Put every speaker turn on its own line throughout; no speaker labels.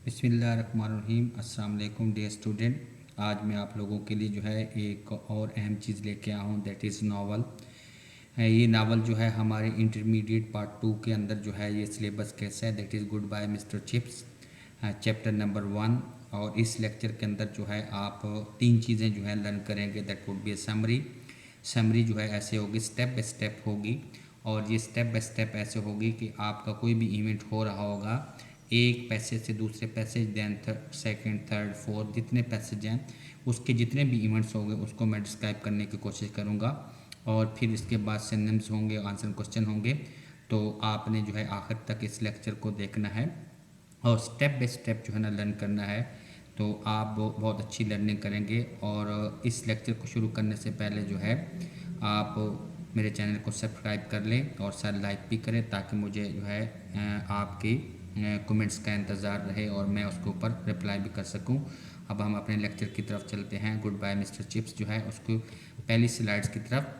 बिस्मिल्लाहिर्रहमानिर्रहीम। अस्सलाम वालेकुम डियर स्टूडेंट। आज मैं आप लोगों के लिए जो है एक और अहम चीज़ लेके आया हूँ, दैट इज़ नावल। ये नावल जो है हमारे इंटरमीडिएट पार्ट 2 के अंदर जो है ये सिलेबस कैसा है, that is Goodbye Mr Chips, chapter number 1। और इस लेक्चर के अंदर जो है आप तीन चीज़ें जो है लर्न करेंगे, that would B A summary जो है ऐसे होगी, स्टेप बाय स्टेप होगी। और ये स्टेप बाय स्टेप ऐसे होगी कि आपका कोई भी इवेंट हो रहा होगा, एक पैसेज से दूसरे passage, then second, third, fourth, जितने पैसेज हैं उसके जितने भी इवेंट्स होंगे उसको मैं डिस्क्राइब करने की कोशिश करूँगा। और फिर इसके बाद सिनोनिम्स होंगे, आंसर क्वेश्चन होंगे। तो आपने जो है आखिर तक इस लेक्चर को देखना है और स्टेप बाय स्टेप जो है ना लर्न करना है, तो आप बहुत अच्छी लर्निंग करेंगे। और इस लेक्चर को शुरू करने से पहले जो है आप मेरे चैनल को सब्सक्राइब कर लें और सर लाइक भी करें, ताकि मुझे जो है आपकी कमेंट्स का इंतज़ार रहे और मैं उसके ऊपर रिप्लाई भी कर सकूं। अब हम अपने लेक्चर की तरफ चलते हैं। गुड बाय मिस्टर चिप्स जो है उसको पहली स्लाइड्स की तरफ,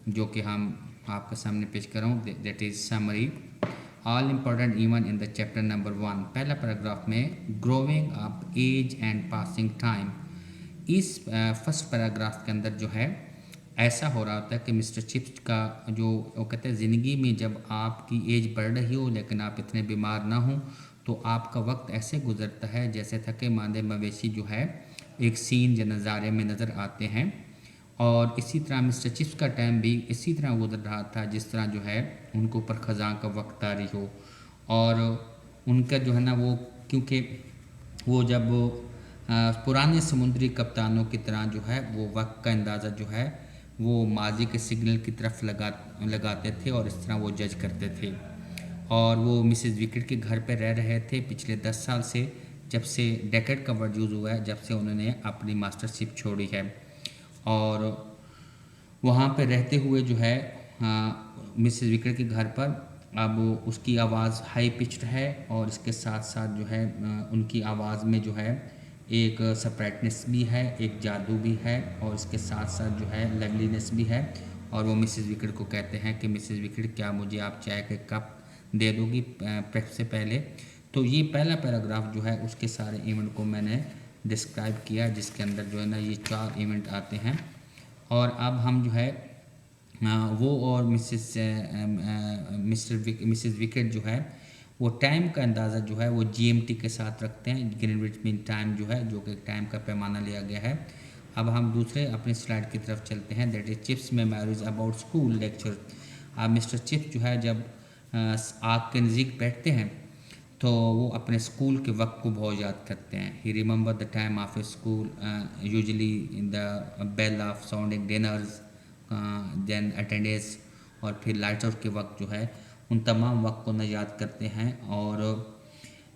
जो कि हम आपके सामने पेश कर रहा हूँ, that is summary all important even in the chapter number 1। पहला पैराग्राफ में growing up, age and passing time. इस फर्स्ट पैराग्राफ के अंदर जो है ऐसा हो रहा होता है कि मिस्टर चिप्स का जो वो कहते हैं, ज़िंदगी में जब आपकी एज बढ़ रही हो लेकिन आप इतने बीमार ना हो, तो आपका वक्त ऐसे गुजरता है जैसे थके मांदे मवेशी जो है एक सीन या नज़ारे में नज़र आते हैं। और इसी तरह मिस्टर चिप्स का टाइम भी इसी तरह गुजर रहा था जिस तरह जो है उनको ऊपर ख़ज़ां का वक्त तारी हो। और उनका जो है ना वो, क्योंकि वो जब पुराने समुद्री कप्तानों की तरह जो है वो वक्त का अंदाज़ा जो है वो माजी के सिग्नल की तरफ लगाते थे और इस तरह वो जज करते थे। और वो मिसेस विकेट के घर पे रह रहे थे पिछले 10 साल से, जब से डेकेड का वर्ड यूज़ हुआ है, जब से उन्होंने अपनी मास्टरशिप छोड़ी है। और वहाँ पे रहते हुए जो है मिसेस विकेट के घर पर अब उसकी आवाज़ हाई पिच्ड है और इसके साथ साथ जो है उनकी आवाज़ में जो है एक सरप्राइटनेस भी है, एक जादू भी है और इसके साथ साथ जो है लवलीनेस भी है। और वो मिसेस विकेट को कहते हैं कि मिसेस विकेट, क्या मुझे आप चाय के कप दे दोगी प्रेप से पहले। तो ये पहला पैराग्राफ जो है उसके सारे इवेंट को मैंने डिस्क्राइब किया, जिसके अंदर जो है ना ये 4 इवेंट आते हैं। और अब हम जो है वो और मिसेस विकेट जो है वो टाइम का अंदाज़ा जो है वो जीएमटी के साथ रखते हैं, ग्रीनविच मीन टाइम जो है, जो कि टाइम का पैमाना लिया गया है। अब हम दूसरे अपने स्लाइड की तरफ चलते हैं, that is chips memories about school lecture. अब मिस्टर चिप्स जो है जब आग के नज़दीक बैठते हैं तो वो अपने स्कूल के वक्त को बहुत याद करते हैं। He remember the time of a school, usually in the bell of sounding dinners, then attendance, और फिर लाइट आउट के वक्त जो है उन तमाम वक्त को न याद करते हैं। और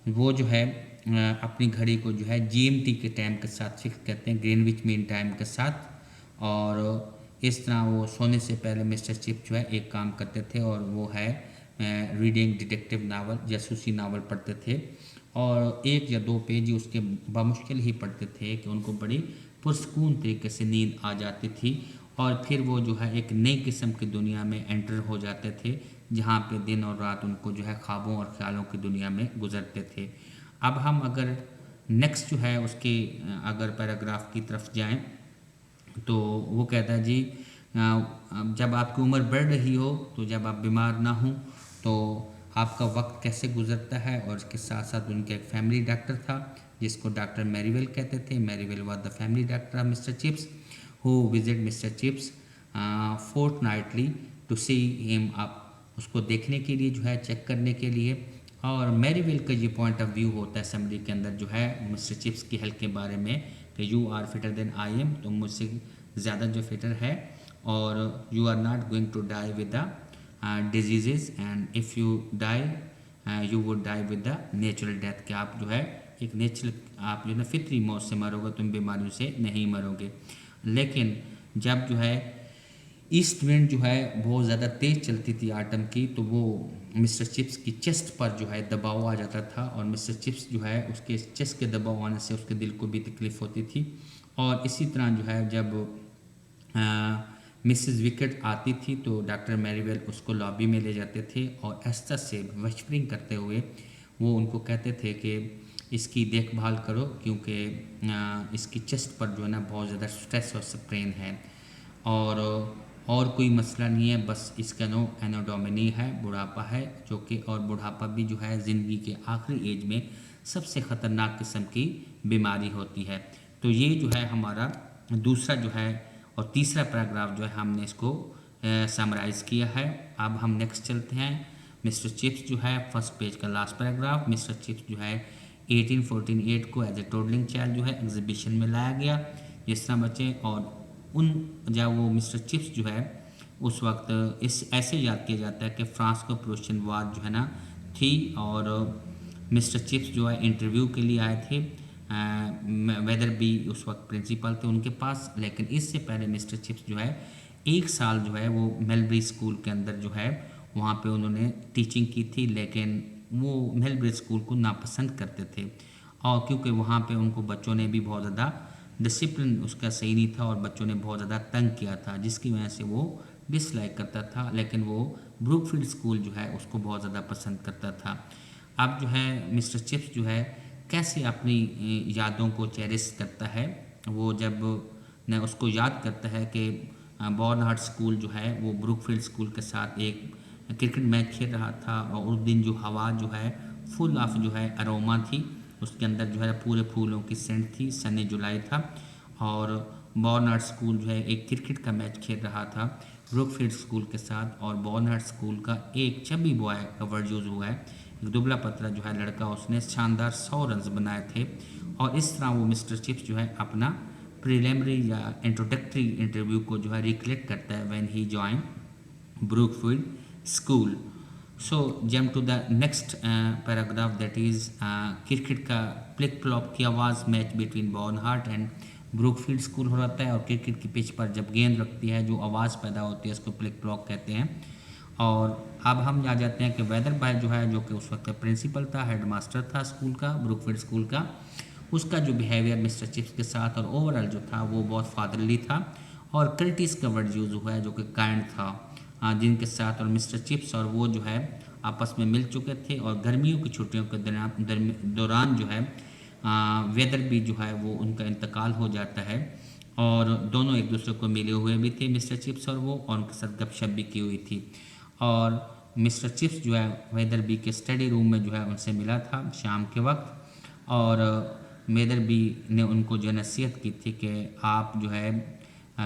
वो जो है अपनी घड़ी को जो है जीएमटी के टाइम के साथ फिक्स करते हैं, ग्रीनविच मीन टाइम के साथ। और इस तरह वो सोने से पहले मिस्टर चिप जो है एक काम करते थे और वो है रीडिंग डिटेक्टिव नावल, जासूसी नावल पढ़ते थे। और 1 या 2 पेज ही उसके बामुश्किल ही पढ़ते थे कि उनको बड़ी पुरस्कून तरीके से नींद आ जाती थी। और फिर वो जो है एक नई किस्म की दुनिया में एंटर हो जाते थे, जहाँ पे दिन और रात उनको जो है ख्वाबों और ख्यालों की दुनिया में गुजरते थे। अब हम अगर नेक्स्ट जो है उसके अगर पैराग्राफ की तरफ जाएं, तो वो कहता है जी जब आपकी उम्र बढ़ रही हो, तो जब आप बीमार ना हो, तो आपका वक्त कैसे गुजरता है। और इसके साथ साथ उनके एक फैमिली डॉक्टर था जिसको डॉक्टर मैरीवेल कहते थे। Merivale was the family doctor of mister Chips who visit mister Chips fortnightly to see him up, उसको देखने के लिए जो है, चेक करने के लिए। और मैरीवेल का ये पॉइंट ऑफ व्यू होता है समरी के अंदर जो है मिस्टर चिप्स की हेल्थ के बारे में कि you are fitter than I am, तो मुझसे ज़्यादा जो फिटर है, और you are not going to die with the disease, and if you die you would die with the natural death, कि आप जो है एक नेचुरल, आप जो है फितरी मौत से मरोगे, तुम बीमारियों से नहीं मरोगे। लेकिन जब जो है ईस्ट विंड जो है बहुत ज़्यादा तेज़ चलती थी आटम की, तो वो मिस्टर चिप्स की चेस्ट पर जो है दबाव आ जाता था, और मिस्टर चिप्स जो है उसके चेस्ट के दबाव आने से उसके दिल को भी तकलीफ़ होती थी। और इसी तरह जो है जब मिसेस विकेट आती थी तो डॉक्टर मैरीवेल उसको लॉबी में ले जाते थे और एस्ता से वस्परिंग करते हुए वो उनको कहते थे कि इसकी देखभाल करो, क्योंकि इसकी चेस्ट पर जो है ना बहुत ज़्यादा स्ट्रेस और स्ट्रेन है। और कोई मसला नहीं है, बस इसका एनोडोमिनी है, बुढ़ापा है, जो कि और बुढ़ापा भी जो है ज़िंदगी के आखिरी एज में सबसे ख़तरनाक किस्म की बीमारी होती है। तो ये जो है हमारा दूसरा जो है और तीसरा पैराग्राफ जो है हमने इसको समराइज़ किया है। अब हम नेक्स्ट चलते हैं। मिस्टर चिप्स जो है फर्स्ट पेज का लास्ट पैराग्राफ, मिस्टर चिप्स जो है 1848 को एज ए टोडलिंग चाइल्ड जो है एग्जीबिशन में लाया गया, जिस तरह बच्चे और उन जब वो मिस्टर चिप्स जो है उस वक्त इस ऐसे याद किया जाता है कि फ्रांस को प्रोशन वार जो है ना थी, और मिस्टर चिप्स जो है इंटरव्यू के लिए आए थे। वेदर भी उस वक्त प्रिंसिपल थे उनके पास, लेकिन इससे पहले मिस्टर चिप्स जो है एक साल जो है वो मेलब्री स्कूल के अंदर जो है वहाँ पे उन्होंने टीचिंग की थी, लेकिन वो मेलब्री स्कूल को नापसंद करते थे, और क्योंकि वहाँ पे उनको बच्चों ने भी बहुत ज़्यादा डिसिप्लिन उसका सही नहीं था और बच्चों ने बहुत ज़्यादा तंग किया था, जिसकी वजह से वो डिसलाइक करता था, लेकिन वो ब्रुकफील्ड स्कूल जो है उसको बहुत ज़्यादा पसंद करता था। अब जो है मिस्टर चिप्स जो है कैसे अपनी यादों को चेरिश करता है, वो जब न उसको याद करता है कि बॉर्नहार्ट स्कूल जो है वो ब्रुकफील्ड स्कूल के साथ एक क्रिकेट मैच खेल रहा था, और उस दिन जो हवा जो है फुल ऑफ जो है अरोमा थी, उसके अंदर जो है पूरे फूलों की सेंट थी, सनी जुलाई था, और बॉर्नहार्ट स्कूल जो है एक क्रिकेट का मैच खेल रहा था ब्रुकफील्ड स्कूल के साथ, और बॉर्नहार्ट स्कूल का एक चबी बॉय का वर्ड यूज़ हुआ है, एक दुबला पतला जो है लड़का, उसने शानदार 100 रन बनाए थे, और इस तरह वो मिस्टर चिप्स जो है अपना प्रीलिमिनरी या इंट्रोडक्टरी इंटरव्यू को जो है रिकलेक्ट करता है when he join Brookfield school. So jump to the next paragraph, that is cricket का प्लिक प्लॉप की आवाज़ match between Barnhurst and Brookfield school हो जाता है, और क्रिकेट की पिच पर जब गेंद रखती है जो आवाज़ पैदा होती है उसको प्लिक प्लॉप कहते हैं। और अब हम आ जाते हैं कि वेदर बॉय जो है, जो कि उस वक्त प्रिंसिपल था, हेडमास्टर था स्कूल का, ब्रुकफील्ड स्कूल का, उसका जो बिहेवियर मिस्टर चिप्स के साथ और ओवरऑल जो था वो बहुत फादरली था, और क्रिटिस का वर्ड यूज़ हुआ है जो कि काइंड था, जिनके साथ और मिस्टर चिप्स और वो जो है आपस में मिल चुके थे, और गर्मियों की छुट्टियों के दौरान जो है वेदर भी जो है वो उनका इंतकाल हो जाता है, और दोनों एक दूसरे को मिले हुए भी थे मिस्टर चिप्स और वो, और उनके साथ गपशप भी की हुई थी। और मिस्टर चिप्स जो है वेदर बी के स्टडी रूम में जो है उनसे मिला था शाम के वक्त, और वेदर बी ने उनको जो नसीहत की थी कि आप जो है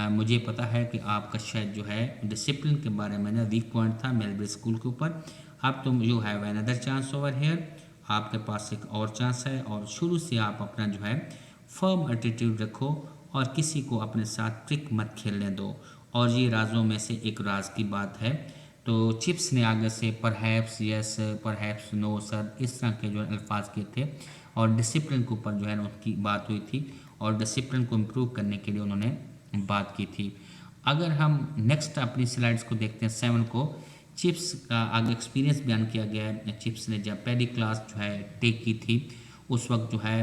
मुझे पता है कि आपका शायद जो है डिसिप्लिन के बारे में ना वीक पॉइंट था मेलब्री स्कूल के ऊपर, अब तुम you have another chance over here, आपके पास एक और चांस है, और शुरू से आप अपना जो है फर्म एटीट्यूड रखो और किसी को अपने साथ ट्रिक मत खेलने दो, और ये राजों में से एक राज की बात है। तो चिप्स ने आगे से perhaps yes perhaps no sir इस तरह के जो अल्फाज किए थे, और डिसिप्लिन के ऊपर जो है उनकी बात हुई थी, और डिसिप्लिन को इम्प्रूव करने के लिए उन्होंने बात की थी। अगर हम नेक्स्ट अपनी स्लाइड्स को देखते हैं 7 को, चिप्स का आगे एक्सपीरियंस बयान किया गया है। चिप्स ने जब पहली क्लास जो है टेक की थी उस वक्त जो है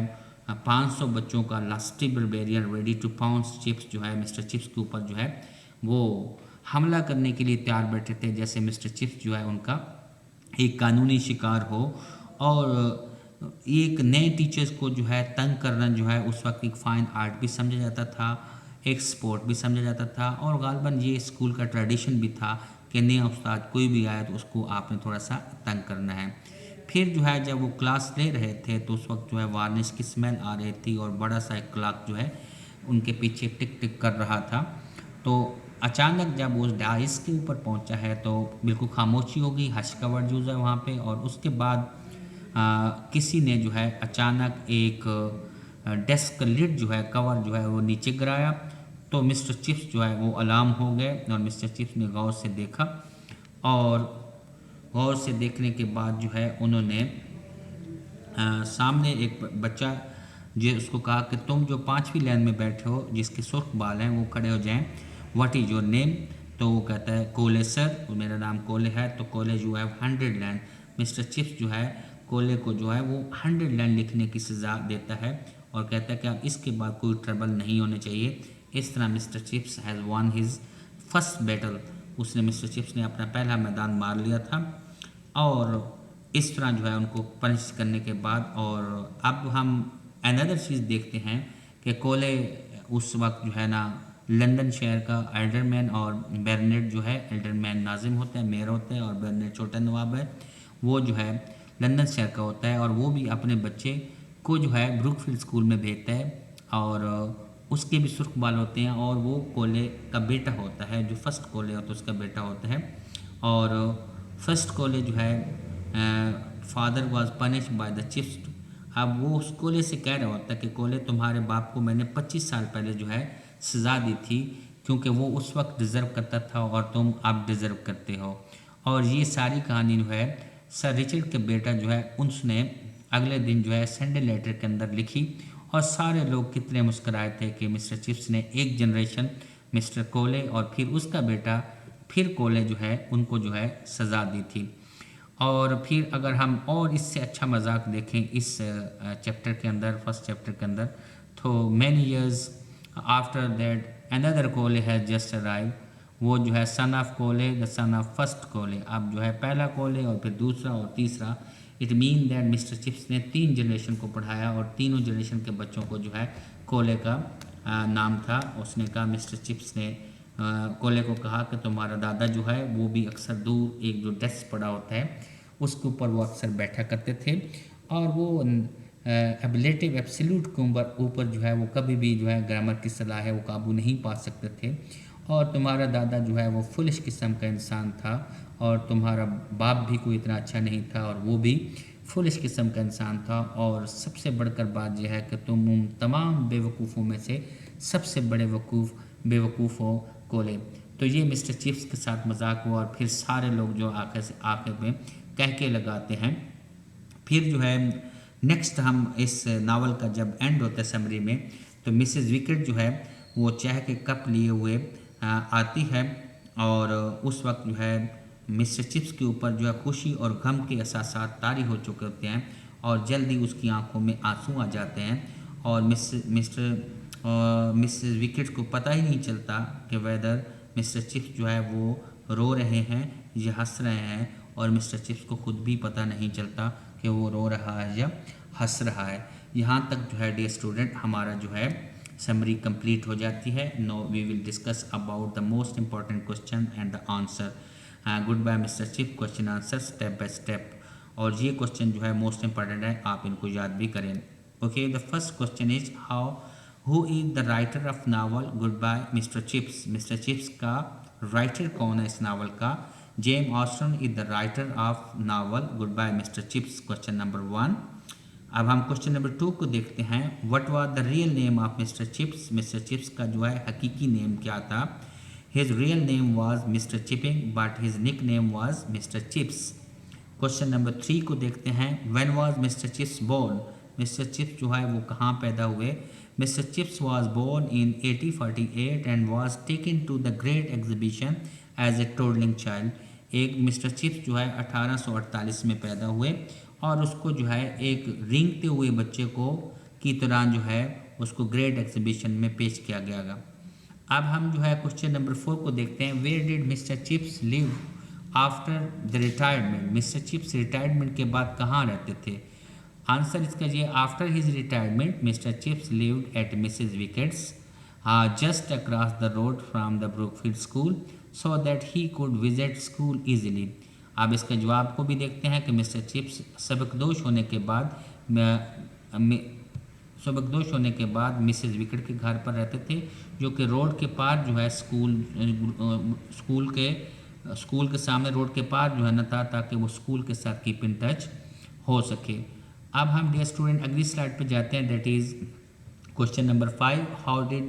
500 बच्चों का लास्टी बर्बेरियन रेडी टू पाउंस चिप्स जो है मिस्टर चिप्स के ऊपर जो है वो हमला करने के लिए तैयार बैठे थे, जैसे मिस्टर चिप्स जो है उनका एक कानूनी शिकार हो, और एक नए टीचर्स को जो है तंग करना जो है उस वक्त एक फ़ाइन आर्ट भी समझा जाता था, एक स्पोर्ट भी समझा जाता था, और गालिबन ये स्कूल का ट्रेडिशन भी था कि नया उस्ताद कोई भी आया तो उसको आपने थोड़ा सा तंग करना है। फिर जो है जब वो क्लास ले रहे थे तो उस वक्त जो है वार्निश की स्मेल आ रही थी, और बड़ा सा एक क्लॉक जो है उनके पीछे टिक टिक कर रहा था। तो अचानक जब वो डाइस के ऊपर पहुंचा है तो बिल्कुल खामोशी हो गई, हश का वर्ड यूज़ है वहाँ पे, और उसके बाद किसी ने जो है अचानक एक डेस्क लिड जो है कवर जो है वो नीचे गिराया, तो मिस्टर चिप्स जो है वो अलार्म हो गए, और मिस्टर चिप्स ने गौर से देखा, और गौर से देखने के बाद जो है उन्होंने सामने एक बच्चा जो उसको कहा कि तुम जो 5वीं लाइन में बैठे हो जिसके सुर्ख बाल हैं वो खड़े हो जाएं, व्हाट इज़ योर नेम, तो वो कहता है कोले सर, मेरा नाम कोले है, तो कोले you have 100 line. Mister Chips जो है कोले को जो है वो 100 लाइन लिखने की सज़ा देता है, और कहता है कि अब इसके बाद कोई ट्रबल नहीं होने चाहिए। इस तरह mister chips has one his first battle, उसने मिस्टर चिप्स ने अपना पहला मैदान मार लिया था, और इस तरह जो है उनको पनिश करने के बाद, और अब हम अनदर चीज़ देखते हैं कि कोले उस वक्त जो है ना लंदन शहर का एल्डरमैन, और बैरनेट जो है एल्डरमैन नाजिम होता है, मेयर होता है, और बैरनेट छोटा नवाब है, वो जो है लंदन शहर का होता है। और वो भी अपने बच्चे को जो है ब्रुकफील्ड स्कूल में भेजता है, और उसके भी सुर्ख बाल होते हैं, और वो कोले का बेटा होता है, जो फर्स्ट कोले होता है उसका बेटा होता है। और फर्स्ट कोले जो है father was punish by the chips. अब वो उस कोले से कह रहा होता है कि कोले तुम्हारे बाप को मैंने 25 साल पहले जो है सज़ा दी थी, क्योंकि वो उस वक्त डिज़र्व करता था और तुम अब डिज़र्व करते हो। और ये सारी कहानी जो है सर रिचर्ड के बेटा जो है उसने अगले दिन जो है संडे लेटर के अंदर लिखी, और सारे लोग कितने मुस्कराए थे कि मिस्टर चिप्स ने एक जनरेशन मिस्टर कोले और फिर उसका बेटा फिर कोले जो है उनको जो है सज़ा दी थी। और फिर अगर हम और इससे अच्छा मजाक देखें इस चैप्टर के अंदर, फर्स्ट चैप्टर के अंदर, तो many years after that another कोले हैज़ जस्ट अराइव। वो जो है सन ऑफ कोले, द सन ऑफ फर्स्ट कोले, अब जो है पहला कोले और फिर दूसरा और तीसरा। It mean that mister Chips ने 3 जनरेशन को पढ़ाया, और तीनों जनरेशन के बच्चों को जो है कोले का नाम था। उसने कहा, मिस्टर चिप्स ने कोले को कहा कि तुम्हारा दादा जो है वो भी अक्सर दूर एक जो डेस्क पड़ा होता है उसके ऊपर वो अक्सर बैठा करते थे, और वो एबिलेटिव एब्सोल्यूट के ऊपर जो है वो कभी भी जो है ग्रामर की सलाह है वो काबू नहीं पा सकते थे। और तुम्हारा दादा जो है वो फुलिश किस्म का इंसान था, और तुम्हारा बाप भी कोई इतना अच्छा नहीं था, और वो भी फुलिश किस्म का इंसान था। और सबसे बढ़कर बात यह है कि तुम उन तमाम बेवकूफ़ों में से सबसे बड़े बेवकूफ़ हो कोले। तो ये मिस्टर चिप्स के साथ मजाक हुआ, और फिर सारे लोग जो आखिर में कह के लगाते हैं। फिर जो है नेक्स्ट हम इस नावल का जब एंड होता है समरी में, तो मिसेस विकेट जो है वो चाय के कप लिए हुए आती है, और उस वक्त जो है मिस्टर चिप्स के ऊपर जो है खुशी और गम के एहसासात तारी हो चुके होते हैं, और जल्दी उसकी आंखों में आंसू आ जाते हैं। और मिसेस विकेट को पता ही नहीं चलता कि वेदर मिस्टर चिप्स जो है वो रो रहे हैं या हंस रहे हैं, और मिस्टर चिप्स को खुद भी पता नहीं चलता कि वो रो रहा है या हंस रहा है। यहाँ तक जो है डियर स्टूडेंट हमारा जो है समरी कंप्लीट हो जाती है। Now we will discuss about the most important question and the answer. Goodbye Mr Chip, question answer step by step. और ये क्वेश्चन जो है मोस्ट इंपॉर्टेंट है, आप इनको याद भी करें। Okay, the first question is who is the writer of novel Goodbye Mr Chips. Mr Chips का राइटर कौन है इस नावल का? Jane Austen is the writer of novel Goodbye Mr Chips, question number 1। अब हम question number 2 को देखते हैं। What was the real name of mister Chips. Mr Chips का जो है हकीकी नेम क्या था? His real name was mister Chipping but his nickname was mister Chips. Question number 3 को देखते हैं। When was mister Chips born. Mister Chips जो है वो कहाँ पैदा हुए? Mister Chips was born in 1848 and was taken to the great exhibition as a toddling child. एक मिस्टर चिप्स जो है 1848 में पैदा हुए, और उसको जो है एक रेंगते हुए बच्चे को की तरह जो है उसको ग्रेट एग्जीबिशन में पेश किया गया। अब हम जो है क्वेश्चन नंबर 4 को देखते हैं। Where did Mr Chips live after the retirement. Mr Chips retirement के बाद कहाँ रहते थे? आंसर इसका ये, after his retirement Mr Chips lived at Mrs Wickett's just across the road from the Brookfield school so that he could visit school easily. अब इसके जवाब को भी देखते हैं कि मिस्टर चिप्स सबकदोश होने के बाद मिसेस विकेट के घर पर रहते थे, जो कि रोड के पार जो है स्कूल के सामने रोड के पार जो है न था, ताकि वो स्कूल के साथ कीप इन टच हो सके। अब हम डियर स्टूडेंट अगली स्लाइड पे जाते हैं, that is question number 5। How did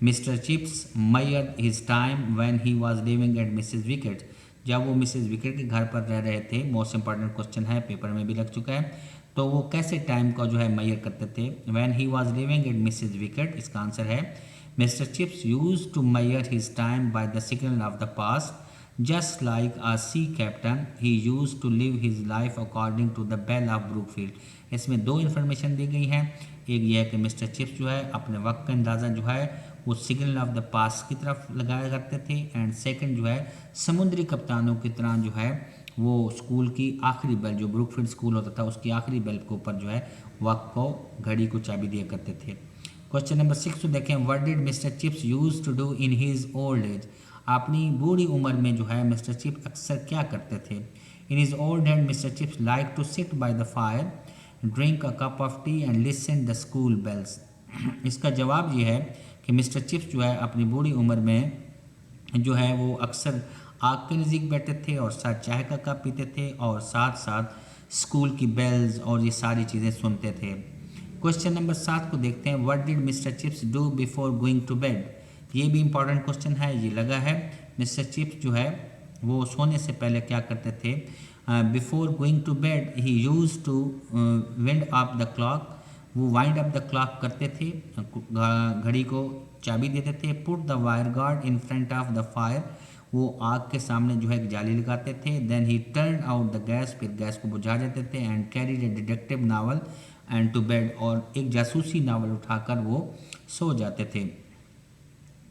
Mr Chips measure his time when he was living at Mrs Wickett. जब वो मिसेस विकेट के घर पर रह रहे थे, मोस्ट इंपॉर्टेंट क्वेश्चन है, पेपर में भी लग चुका है, तो वो कैसे टाइम का जो है मेजर करते थे? When he was living at Mrs Wickett, इसका आंसर है Mr Chips used to measure his time by the signal of the past just like a sea captain he used to live his life according to the bell of Brookfield. इसमें 2 information दी गई हैं। एक यह है कि mister Chips जो है अपने वक्त का अंदाज़ा जो है वो सिग्नल ऑफ द पास की तरफ लगाया करते थे, एंड सेकंड जो है समुद्री कप्तानों की तरह जो है वो स्कूल की आखिरी बेल, जो ब्रुकफील्ड स्कूल होता था उसकी आखिरी बेल के ऊपर जो है वक्त को, घड़ी को चाबी दिया करते थे। क्वेश्चन नंबर 6 को देखें, what did Mr Chips use to do in his old age. अपनी बूढ़ी उम्र में जो है मिस्टर चिप्स अक्सर क्या करते थे। In his old age Mr Chips like to sit by the fire, drink a cup of tea and listen the school bells. इसका जवाब ये है कि मिस्टर चिप्स जो है अपनी बूढ़ी उम्र में जो है वो अक्सर आग के नज़दीक बैठे थे और साथ चाय का कप पीते थे और साथ साथ स्कूल की बेल्स और ये सारी चीज़ें सुनते थे। क्वेश्चन नंबर 7 को देखते हैं, what did Mr Chips do before going to bed. ये भी इंपॉर्टेंट क्वेश्चन है, ये लगा है। मिस्टर चिप्स जो है वो सोने से पहले क्या करते थे। Before going to bed he use to wind up the clock. वो वाइंड अप द क्लॉक करते थे, घड़ी को चाबी देते थे। Put the wire guard in front of the fire, वो आग के सामने जो है एक जाली लगाते थे। Then he turn out the gas, फिर गैस को बुझा देते थे। And carried a detective novel and to bed, और एक जासूसी नावल उठाकर वो सो जाते थे।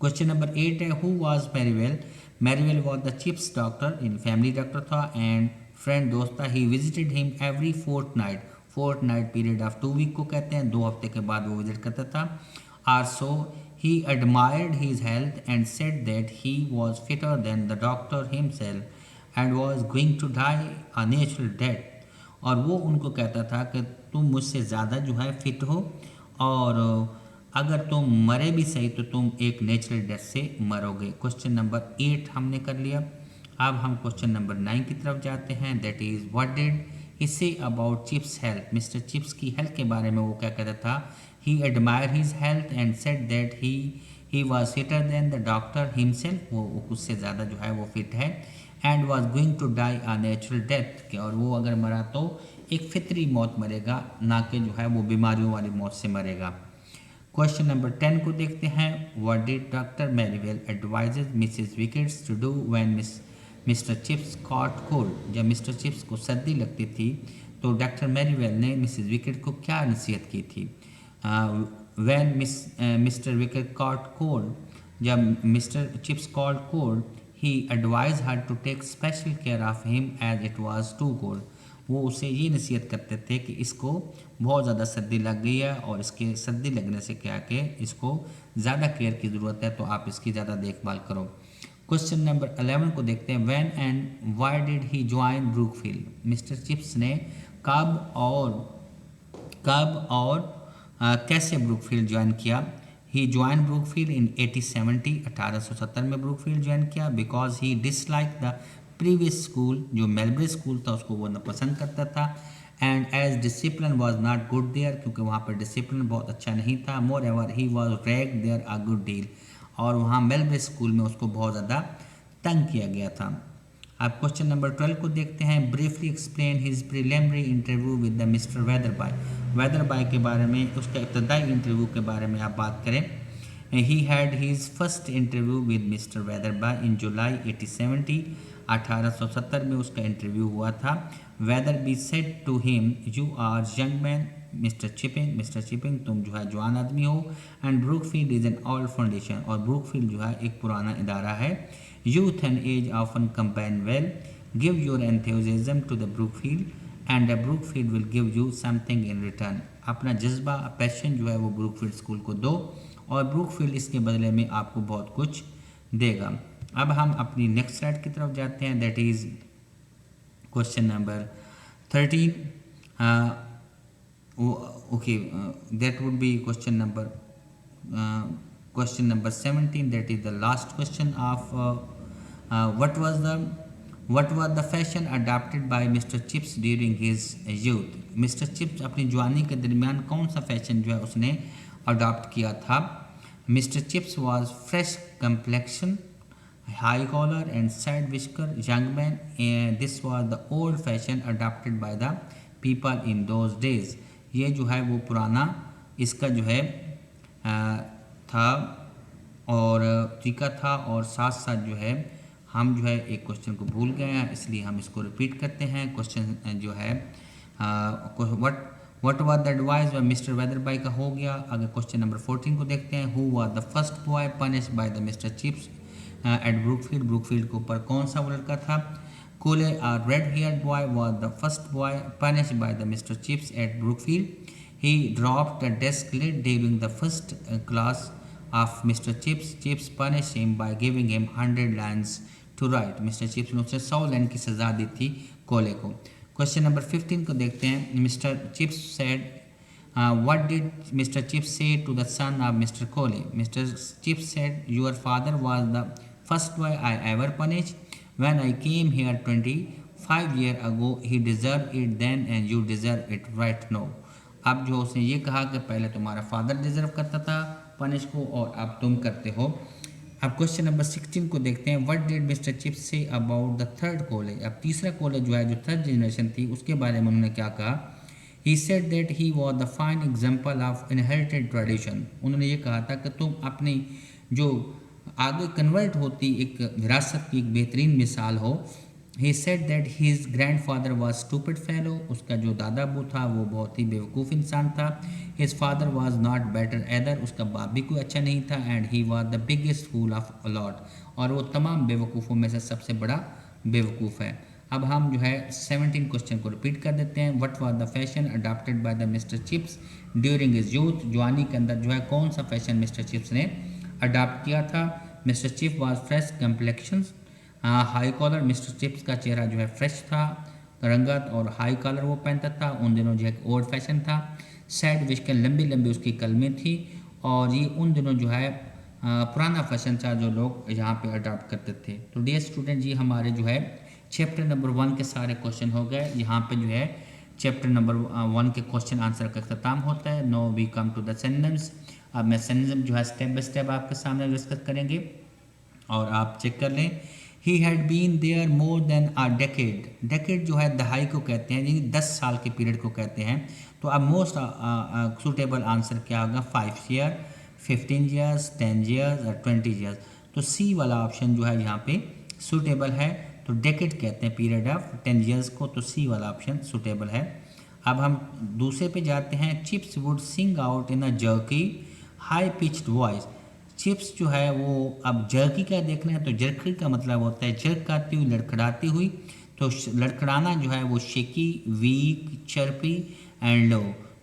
क्वेश्चन नंबर 8 है, who was Merivale. Merivale was the Chips doctor, in family doctor था एंड फ्रेंड दोस्त था। He visited him every fortnight, fortnight period of 2 week को कहते हैं, 2 हफ्ते के बाद वो विजिट करता था। Also he admired his health and said that he was fitter than the doctor himself and was going to die a natural death। और वो उनको कहता था कि तुम मुझसे ज़्यादा जो है फिट हो, और अगर तुम मरे भी सही तो तुम एक नेचुरल डेथ से मरोगे। क्वेश्चन नंबर 8 हमने कर लिया। अब हम क्वेश्चन नंबर 9 की तरफ जाते हैं, that is what did he say about chips health. Mister chips की हेल्थ के बारे में वो क्या कहता था। He admired his health and said that he was fitter than the doctor himself, वो उससे ज़्यादा जो है वो फिट है। and was going to die a natural death, कि और वो अगर मरा तो एक फितरी मौत मरेगा, ना कि जो है वो बीमारियों वाली मौत से मरेगा। क्वेश्चन नंबर 10 को देखते हैं, what did doctor Merivale advises Mrs Wickets to do when mister Chips caught cold। जब मिस्टर चिप्स को सर्दी लगती थी तो डॉक्टर मैरीवेल ने मिसेस विकेट को क्या नसीहत की थी। when Mr. Wicker caught cold, जब mister Chips caught cold, he advised her to take special care of him as it was too cold। वो उसे ये नसीहत करते थे कि इसको बहुत ज़्यादा सर्दी लग गई है और इसके सर्दी लगने से क्या कि इसको ज़्यादा केयर की ज़रूरत है, तो आप इसकी ज़्यादा देखभाल करो। क्वेश्चन नंबर 11 को देखते हैं, when and why did he join Brookfield. Mister Chips ने कब और कैसे ब्रुकफील्ड ज्वाइन किया। ही ज्वाइन ब्रुकफील्ड इन 1870, 1870 में ब्रुकफील्ड ज्वाइन किया। Because he dislike the previous school, जो मेलब्रे स्कूल था उसको वो पसंद करता था। And as discipline was not good there, क्योंकि वहाँ पर डिसिप्लिन बहुत अच्छा नहीं था। More ever he was rag there a good deal, और वहाँ मेलब्रे स्कूल में उसको बहुत ज़्यादा तंग किया गया था। अब क्वेश्चन नंबर 12 को देखते हैं, briefly explain his preliminary interview with the mister Weatherby. Weatherby के बारे में, उसका इब्तदाई इंटरव्यू के बारे में आप बात करें। He had his first interview with mister Wetherby in July 1870, 1870 में उसका इंटरव्यू हुआ था। Wetherby said to him, you are young man mister Chipping तुम जो है जवान आदमी हो। And Brookfield is an old foundation, और ब्रुकफील्ड जो है एक पुराना इदारा है। Youth and age often combine well, give your enthusiasm to the Brookfield and the Brookfield will give you something in return. अपना जज्बा, पैशन जो है वो ब्रुकफील्ड स्कूल को दो, और ब्रुकफील्ड इसके बदले में आपको बहुत कुछ देगा। अब हम अपनी नेक्स्ट स्लाइड की तरफ जाते हैं, that is question number 13। okay, that would be question number 17, that is the last question of what was the fashion adopted by Mr. Chips during his youth। Mr. Chips अपनी जवानी के दरमियान कौन सा फैशन जो है उसने अडॉप्ट किया था। Mr. Chips was fresh complexion, high collar and side whisker young man, and this was the old fashion adopted by the people in those days। ये जो है वो पुराना इसका जो है था और तरीका था, और साथ साथ जो है हम जो है एक क्वेश्चन को भूल गए हैं, इसलिए हम इसको रिपीट करते हैं। क्वेश्चन जो है what was the advice by Mr Wetherby का हो गया। अगर क्वेश्चन नंबर 14 को देखते हैं, who was the first boy punished bye the mister chips eight Brookfield. Brookfield के ऊपर कौन सा वो लड़का था Cole, a red-haired boy, was the first boy punished by the Mr. Chips at Brookfield. He dropped the desk lid during the first class of Mr. Chips. Chips punished him by giving him 100 lines to write. Mr. Chips ने उसे 100 line की सजा दी थी कोले को. Question number 15 को देखते हैं. Mister chips said what did Mr. Chips say to the son of Mr. Cole? Mr. Chips said, your father was the first boy I ever punished. When I came here 25 years ago, he deserved it then and you deserve it right now. अब जो उसने ये कहा कि पहले तुम्हारा father deserve करता था पनिश को और अब तुम करते हो. अब क्वेश्चन नंबर 16 को देखते हैं. What did Mr chips say about the third college? अब तीसरा कॉलेज जो है जो थर्ड जनरेशन थी उसके बारे में उन्होंने क्या कहा. He said that he was the fine example of inherited tradition. उन्होंने ये कहा था कि तुम अपनी जो आगे कन्वर्ट होती एक विरासत की एक बेहतरीन मिसाल हो. He said that his grandfather was stupid fellow. उसका जो दादा अबू था वो बहुत ही बेवकूफ़ इंसान था. His father was not better either. उसका बाप भी कोई अच्छा नहीं था. And he was the biggest fool of a lot. और वो तमाम बेवकूफ़ों में से सबसे बड़ा बेवकूफ़ है. अब हम जो है 17 क्वेश्चन को रिपीट कर देते हैं. What was the fashion adopted by the mister Chips during his youth? जवानी के अंदर जो है कौन सा फैशन मिस्टर चिप्स ने अडॉप्ट किया था? Mister Chip was fresh complexions, high collar. Mister Chips का चेहरा जो है फ्रेश था, रंगत और हाई कॉलर वो पहनता था. उन दिनों जो है ओल्ड फैशन था. सैड विस्कन लंबी लंबी उसकी कलमें थी और ये उन दिनों जो है पुराना फैशन था जो लोग यहाँ पे अडॉप्ट करते थे. तो डियर स्टूडेंट जी हमारे जो है चैप्टर नंबर 1 के सारे क्वेश्चन हो गए. यहाँ पे जो है चैप्टर नंबर 1 के क्वेश्चन आंसर का अख्ताम होता है. Now we come to the synonyms. अब मैं सिनोनिम जो है स्टेप बाय स्टेप आपके सामने डिस्कस करेंगे और आप चेक कर लें. He had been there more than a decade. Decade जो है दहाई को कहते हैं, यानी 10 साल के पीरियड को कहते हैं. तो अब मोस्ट सूटेबल आंसर क्या होगा? 5 ईयर, 15 ईयर्स, 10 ईयर्स और 20 ईयर्स. तो सी वाला ऑप्शन जो है यहाँ पे सूटेबल है. तो डेकेड कहते हैं पीरियड ऑफ 10 ईयर्स को. तो सी वाला ऑप्शन सूटेबल है. अब हम दूसरे पे जाते हैं. Chips would Singh out in a jerky high pitched voice. Chips जो है वो अब जर्की का देखना है तो जर्की का मतलब होता है जर्क आती हुई, लड़खड़ाती हुई. तो लड़खड़ाना जो है वो shaky, weak, chirpy and low.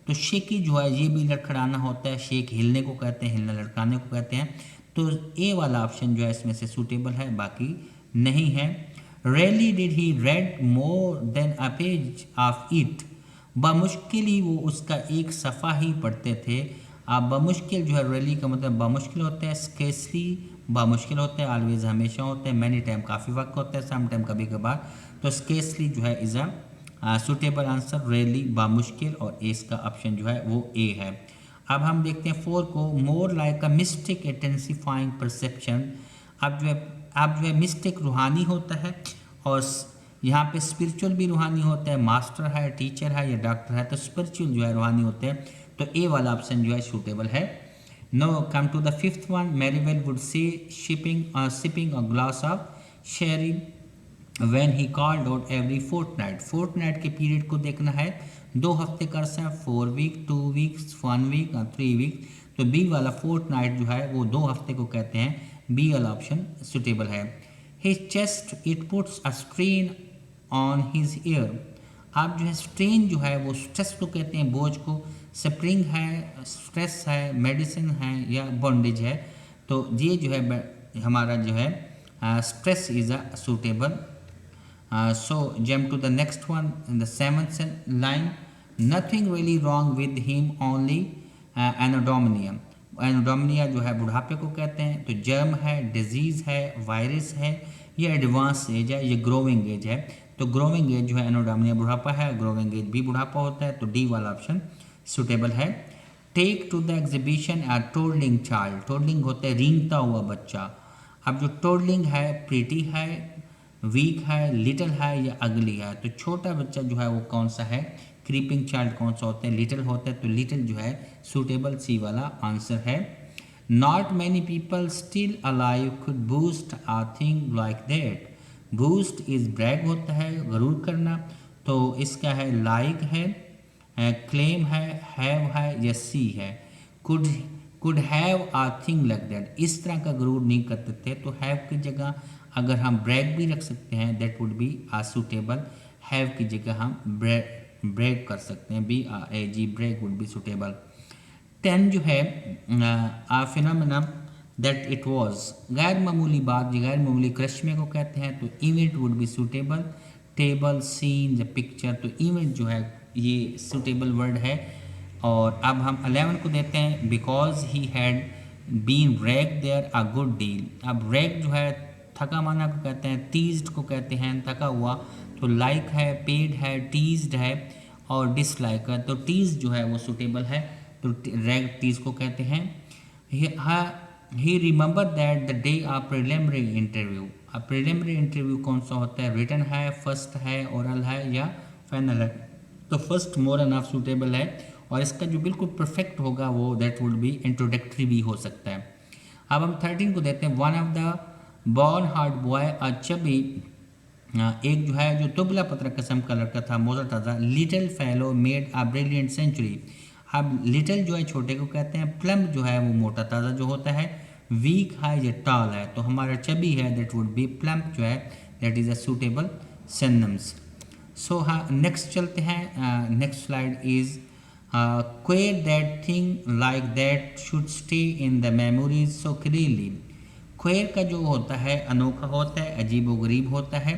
तो शेकी जो है ये भी लड़खड़ाना होता है. शेक हिलने को कहते हैं, हिलना लड़काने को कहते हैं. तो ए वाला ऑप्शन जो है इसमें से सूटेबल है, बाकी नहीं है. Rarely did he read more than a page of it. बमुश्किल ही वो उसका एक सफ़ा ही पढ़ते थे. अब बमुश्किल जो है rarely का मतलब बमुश्किल होता है, scarcely बमुश्किल होता है, always हमेशा होता है, many time काफ़ी वक्त होता है, sometime कभी कभार. तो scarcely जो है is a suitable answer. rarely बमुश्किल और इसका ऑप्शन जो है वो ए है. अब हम देखते हैं 4 को. more like a mystic intensifying perception. अब जो है मिस्टिक रूहानी होता है और यहाँ पे स्पिरिचुअल भी रूहानी होता है. मास्टर है, टीचर है या डॉक्टर है तो स्पिरिचुअल जो है रूहानी होते हैं. तो ए वाला ऑप्शन जो है सूटेबल है. No come to the 5th one. Merivale would say sipping a glass of sherry when he called out every fortnight. Fortnight के पीरियड को देखना है. 2 हफ्ते का अर्सा है. 4 वीक, 2 वीक्स, 1 वीक और 3 वीक. तो बी वाला फोर्टनाइट जो है वो 2 हफ्ते को कहते हैं. बी वाला ऑप्शन सुटेबल है. His chest it puts a strain on his ear. आप जो है स्ट्रेन जो है वो स्ट्रेस को कहते हैं, बोझ को. स्प्रिंग है, स्ट्रेस है, मेडिसिन है या बॉन्डेज है. तो ये जो है हमारा जो है stress is a suitable. So jump to the next one. The 7th line. Nothing really wrong with him only anno domini. Anno domini जो है बुढ़ापे को कहते हैं. तो जर्म है, डिजीज़ है, वायरस है, ये एडवांस एज है, ये ग्रोविंग एज है. तो ग्रोविंग एज जो है एनोडोमिनिया बुढ़ापा है, ग्रोविंग एज भी बुढ़ापा होता है. तो डी वाला ऑप्शन सुटेबल है. Take to the exhibition a toddling child. Toddling होता है रेंगता हुआ बच्चा. अब जो टोडलिंग है प्रीटी है, वीक है, लिटिल है या अगली है. तो छोटा बच्चा जो है वो कौन सा है? क्रीपिंग चाइल्ड कौन सा होता है? लिटिल होता है. तो लिटिल जो है सूटेबल सी वाला आंसर है. Not many people still alive could boast a thing like that. Boast is brag होता है, गरूर करना. तो इसका है लाइक है, क्लेम है, हैव है या सी है. Could have a thing like that. इस तरह का गरूर नहीं करते थे. तो हैव की जगह अगर हम ब्रेक भी रख सकते हैं, that would be a suitable. Have की जगह हम ब्रेक कर सकते हैं, BRAG, brag would be suitable. 10 जो है a phenomena that it was, गैर मामूली बात, गैर मामूली करिश्मे को कहते हैं, तो event would be suitable. Table, scene या पिक्चर, तो इवेंट जो है ये सुटेबल वर्ड है। और अब हम 11 को देते हैं, because he had been rag there a good deal. अब रैग जो है थका माना को कहते हैं, टीज्ड को कहते हैं थका हुआ, तो लाइक है, पेड है, टीज्ड है और डिसलाइक है, तो टीज जो है वो सुटेबल है, तो रैग टीज को कहते हैं। He remember that the day a preliminary interview. अब प्रिलिमिनरी इंटरव्यू कौन सा होता है, रिटन है, फर्स्ट है, ओरल है या फाइनल है, तो फर्स्ट मोर एनफ सूटेबल है। और इसका जो बिल्कुल परफेक्ट होगा वो दैट वुड बी इंट्रोडक्टरी भी हो सकता है। अब हम 13 को देते हैं, one of the born hard boy a chubby, एक जो है जो दुबला पतला किस्म का लड़का था, मोटा ताज़ा, little fellow made a brilliant century. अब लिटिल जो है छोटे को कहते हैं, प्लम जो है वो मोटा ताज़ा जो होता है, वीक है या टॉल है, तो हमारा चबी है दैट वुड बी प्लम्प जो है that is a suitable synonyms. So हाँ नेक्स्ट चलते हैं, next slide is queer that thing like that should stay in the memories so clearly. Queer का जो होता है अनोखा होता है, अजीब व गरीब होता है।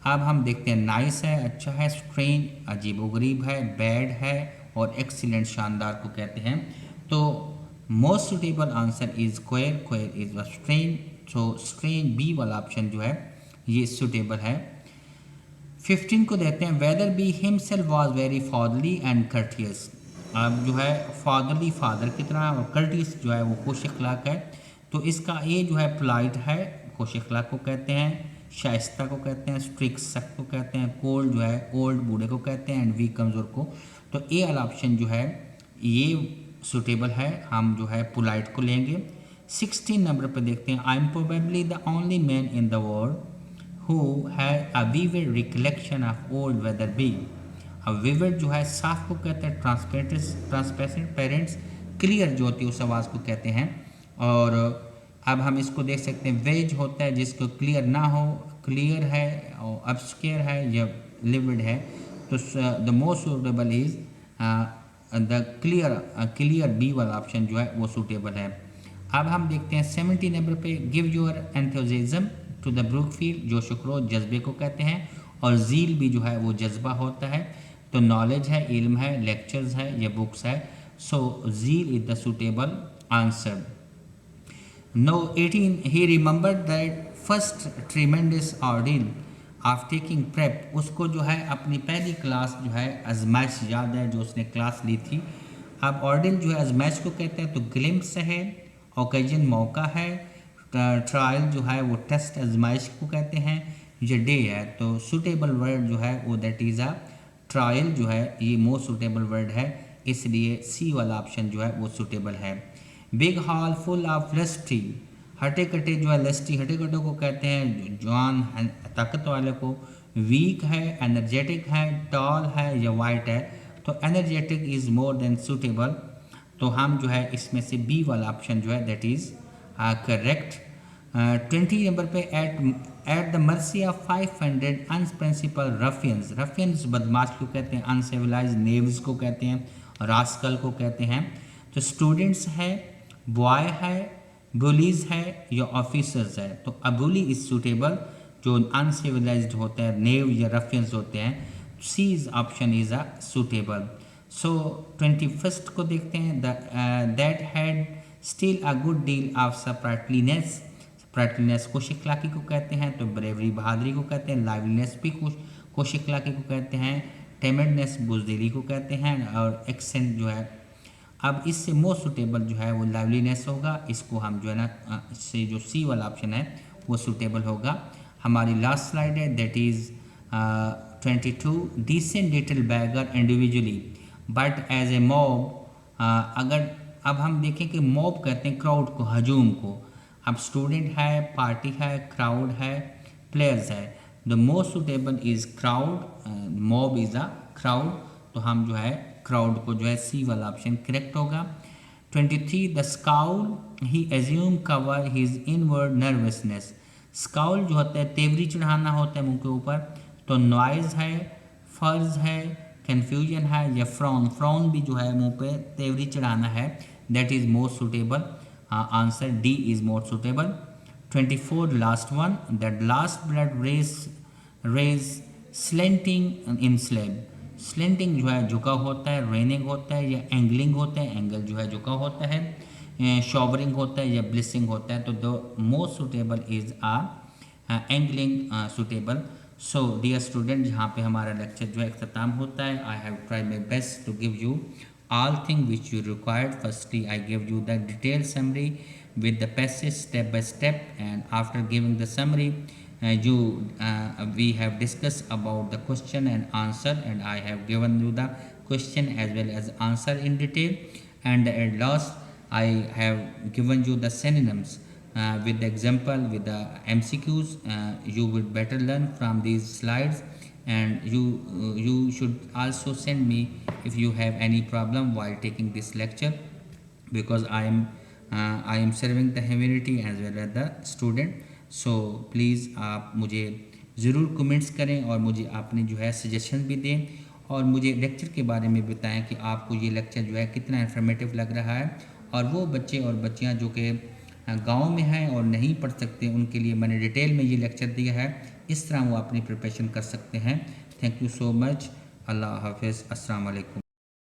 अब हम देखते हैं, नाइस है, अच्छा है, स्ट्रेंज अजीब व गरीब है, बैड है और एक्सीलेंट शानदार को कहते हैं। तो most suitable answer is queer, queer is strange, so strange B वाला ऑप्शन जो है ये सुटेबल है। 15 को देते हैं, Wetherby himself was very fatherly and courteous. अब जो है फादरली फादर की तरह और कर्टियस जो है वो खुश अखलाक है, तो इसका ए जो है पोलाइट है, खुश अखलाक को कहते हैं, शाइस्ता को कहते हैं, स्ट्रिक्ट सख्त को कहते हैं, कोल्ड जो है ओल्ड बूढ़े को कहते हैं, एंड वीक कमज़ोर को। तो ए वाला ऑप्शन जो है ये सुटेबल है, हम जो है पोलाइट को लेंगे। 16 नंबर पर देखते हैं, I am probably the only man in the world who had a vivid recollection of old Wetherby. अब विविड जो है साफ को कहते हैं, ट्रांसपेरेंट्स क्लियर जो होती है उस आवाज़ को कहते हैं। और अब हम इसको देख सकते हैं, वेज होता है जिसको क्लियर ना हो, क्लियर है और ऑब्स्क्योर है या लिविड है, तो the most suitable is the clear B वाला ऑप्शन जो है वो सूटेबल है। अब हम देखते हैं 70 नंबर पे, give your enthusiasm to the Brookfield, जोश व खरोश जज्बे को कहते हैं, और जील भी जो है वो जज्बा होता है, तो नॉलेज है, इल्म है, लेक्चर्स है या बुक्स है, so zeal is the suitable answer. No 18, he remembered that first tremendous ordeal of taking prep, उसको जो है अपनी पहली क्लास जो है आजमाइश याद है जो उसने क्लास ली थी। अब ऑर्डिल जो है आजमाइश को कहते हैं, तो ग्लिम्स है, ओकेजन मौका है, ट्रायल जो है वो टेस्ट आजमाइश को कहते हैं, ये डे है, तो सूटेबल वर्ड जो है वो दैट इज़ अ ट्रायल जो है ये मोस्ट सूटेबल वर्ड है, इसलिए सी वाला ऑप्शन जो है वो सूटेबल है। Big hall full of lusty, हटे कटे जो है लस्टी हटे कटों को कहते हैं, जवान ताकत वाले को, वीक है, एनर्जेटिक है, टॉल है या वाइट है, तो energetic is more than suitable, तो हम जो है इसमें से बी वाला ऑप्शन जो है दैट इज़ करेक्ट। 20 नंबर पे, एट द मर्सी ऑफ 500 अनप्रिंसिपल रफियंस, रफियंस बदमाश को कहते हैं, अनसिविलाइज नेव्स को कहते हैं, रास्कल को कहते हैं, तो स्टूडेंट्स है, बॉय है, बुलीज है या ऑफिसर्स है, तो अबुली इज सूटेबल, जो अनसिविलाइज्ड होते हैं, नेव या रफियंस होते हैं, C is option is a suitable. So 21st को देखते हैं, that had still a good deal of sprightliness, sprightliness खुश इखलाकी को कहते हैं, तो ब्रेवरी बहादुरी को कहते हैं, लाइवलीनेस भी खुश इखलाकी को कहते हैं, टेमिडनेस बुजदिली को कहते हैं, और एक्सेंट जो है, अब इससे मोस्ट सूटेबल जो है वो लाइवलीनेस होगा, इसको हम जो है ना इससे जो सी वाला ऑप्शन है वो सूटेबल होगा। हमारी लास्ट स्लाइड है that is 22, decent little beggar individually but as a mob, अगर अब हम देखें कि मॉब कहते हैं क्राउड को, हजूम को, अब स्टूडेंट है, पार्टी है, क्राउड है, प्लेयर्स है, the most suitable is crowd, mob is a crowd, तो हम जो है क्राउड को जो है सी वाला ऑप्शन करेक्ट होगा। 23, the scowl he assume cover his inward nervousness,
scowl जो होता है तेवरी चढ़ाना होता है मुंह के ऊपर, तो नॉइज़ है, फर्ज है, कन्फ्यूजन है या फ्रॉन, फ्रॉन भी जो है मुंह पे तेवरी चढ़ाना है, that is more suitable. Answer D is more suitable. 24 last one, that last blood rays slanting in slab. Slanting जो है झुका होता है, रेनिंग होता है या एंगलिंग होता है, एंगल जो है झुका होता है, शॉवरिंग होता है या ब्लिसिंग होता है, तो the most suitable is angling suitable. So dear student, जहाँ पे हमारा लेक्चर जो है अख्ताम होता है, I have try my best to give you all thing which you required. Firstly, I gave you the detailed summary with the passage step by step, and after giving the summary, we have discussed about the question and answer, and I have given you the question as well as answer in detail, and at last I have given you the synonyms with the example, with the MCQs. You will better learn from these slides, and you should also send me if you have any problem while taking this lecture, because I am serving the humanity as well as the student. So please आप मुझे ज़रूर comments करें और मुझे आपने जो है suggestion भी दें, और मुझे लेक्चर के बारे में बताएं कि आपको ये लेक्चर जो है कितना इन्फॉर्मेटिव लग रहा है। और वो बच्चे और बच्चियां जो कि गांव में हैं और नहीं पढ़ सकते, उनके लिए मैंने डिटेल में ये लेक्चर दिया है, इस तरह वो अपनी प्रिपरेशन कर सकते हैं। Thank you so much. Allah हाफिज़। अस्सलाम वालेकुम।